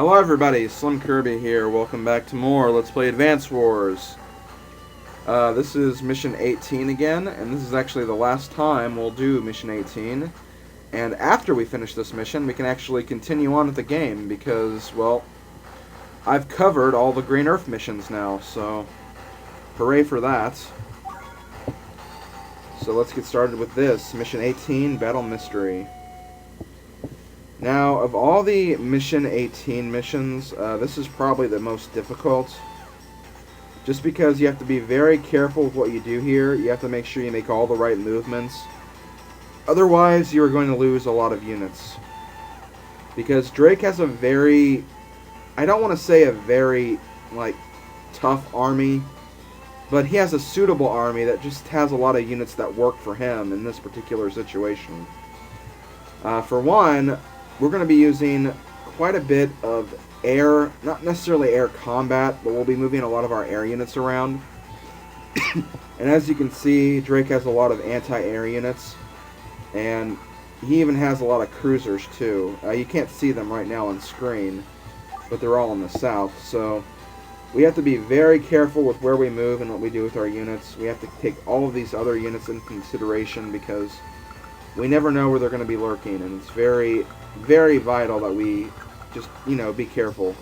Hello everybody, SlimKirby here. Welcome back to more Let's Play Advance Wars. This is Mission 18 again, and this is actually the last time we'll do Mission 18. And after we finish this mission, we can actually continue on with the game, because, well, I've covered all the Green Earth missions now, so hooray for that. So let's get started with this, Mission 18, Battle Mystery. Now, of all the Mission 18 missions, this is probably the most difficult. Just because you have to be very careful with what you do here. You have to make sure you make all the right movements. Otherwise, you are going to lose a lot of units. Because Drake has a very... I don't want to say a very, tough army. But he has a suitable army that just has a lot of units that work for him in this particular situation. For one... we're going to be using quite a bit of air, not necessarily air combat, but we'll be moving a lot of our air units around. And as you can see, Drake has a lot of anti-air units, and he even has a lot of cruisers too. You can't see them right now on screen, but they're all in the south, so we have to be very careful with where we move and what we do with our units. We have to take all of these other units into consideration because we never know where they're going to be lurking, and it's very, very vital that we just, be careful.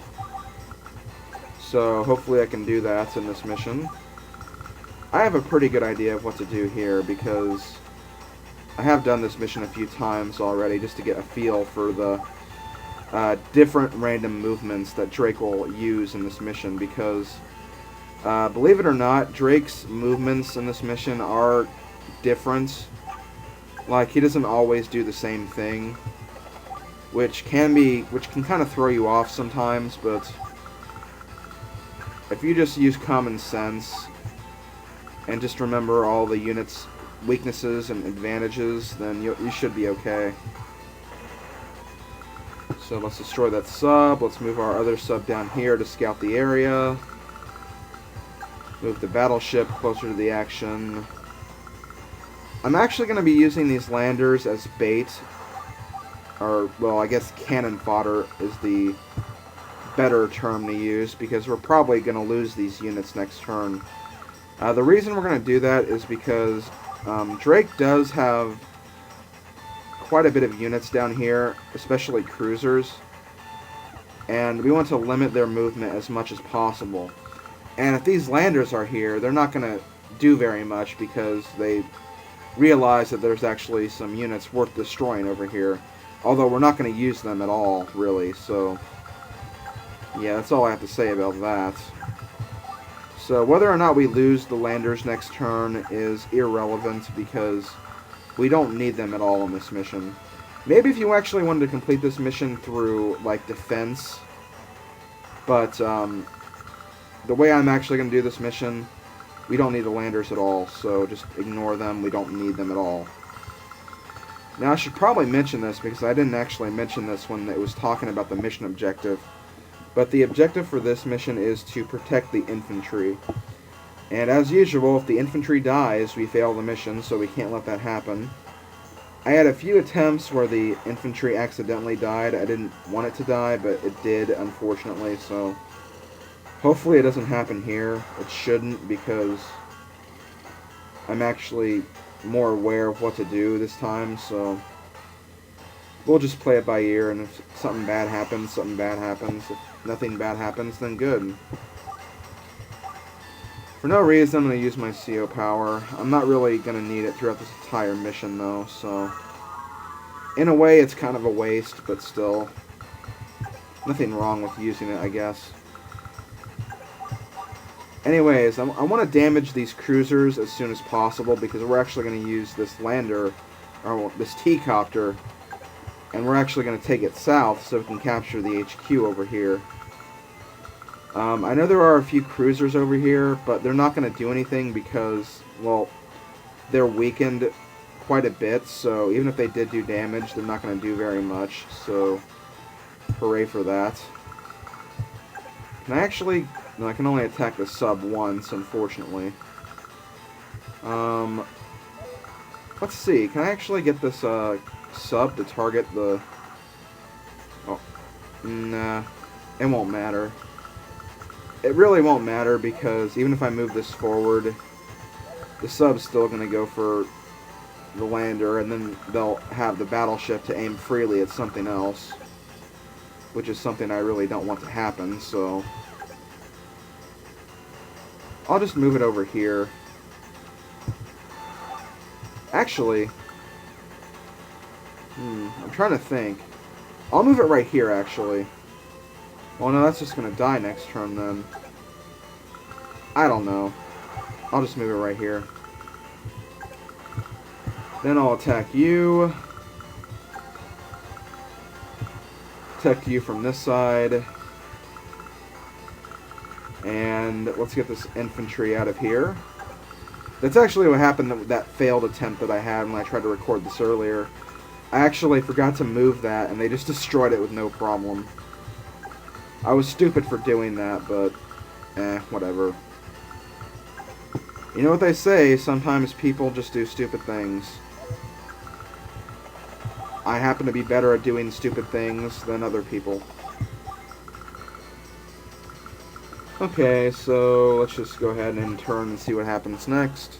So hopefully I can do that in this mission. I have a pretty good idea of what to do here because I have done this mission a few times already just to get a feel for the different random movements that Drake will use in this mission because, believe it or not, Drake's movements in this mission are different. Like, he doesn't always do the same thing, which can kind of throw you off sometimes, but if you just use common sense and just remember all the units' weaknesses and advantages, then you should be okay. So let's destroy that sub. Let's move our other sub down here to scout the area. Move the battleship closer to the action. I'm actually going to be using these landers as bait, or, well, I guess cannon fodder is the better term to use, because we're probably going to lose these units next turn. The reason we're going to do that is because Drake does have quite a bit of units down here, especially cruisers, and we want to limit their movement as much as possible. And if these landers are here, they're not going to do very much because they realize that there's actually some units worth destroying over here. Although we're not going to use them at all, really, so yeah, that's all I have to say about that. So whether or not we lose the landers next turn is irrelevant because we don't need them at all in this mission. Maybe if you actually wanted to complete this mission through, defense, but the way I'm actually going to do this mission, we don't need the landers at all, so just ignore them. We don't need them at all. Now, I should probably mention this because I didn't actually mention this when it was talking about the mission objective. But the objective for this mission is to protect the infantry. And as usual, if the infantry dies, we fail the mission, so we can't let that happen. I had a few attempts where the infantry accidentally died. I didn't want it to die, but it did, unfortunately, so hopefully it doesn't happen here. It shouldn't, because I'm actually more aware of what to do this time, so we'll just play it by ear, and if something bad happens, something bad happens. If nothing bad happens, then good. For no reason, I'm going to use my CO power. I'm not really going to need it throughout this entire mission, though, so in a way, it's kind of a waste, but still, nothing wrong with using it, I guess. Anyways, I want to damage these cruisers as soon as possible because we're actually going to use this lander, or this T-copter, and we're actually going to take it south so we can capture the HQ over here. I know there are a few cruisers over here, but they're not going to do anything because, well, they're weakened quite a bit, so even if they did do damage, they're not going to do very much, so hooray for that. Can I actually... No, I can only attack the sub once, unfortunately. Let's see. Can I actually get this sub to target the... Oh, nah. it won't matter. It really won't matter because even if I move this forward, the sub's still going to go for the lander, and then they'll have the battleship to aim freely at something else, which is something I really don't want to happen, so I'll just move it over here. Actually, I'm trying to think. I'll move it right here, actually. Well, no, that's just going to die next turn, then. I don't know. I'll just move it right here. Then I'll attack you. Attack you from this side. And let's get this infantry out of here. That's actually what happened, that failed attempt that I had when I tried to record this earlier. I actually forgot to move that, and they just destroyed it with no problem. I was stupid for doing that, but whatever. You know what they say, sometimes people just do stupid things. I happen to be better at doing stupid things than other people. Okay, so let's just go ahead and turn and see what happens next.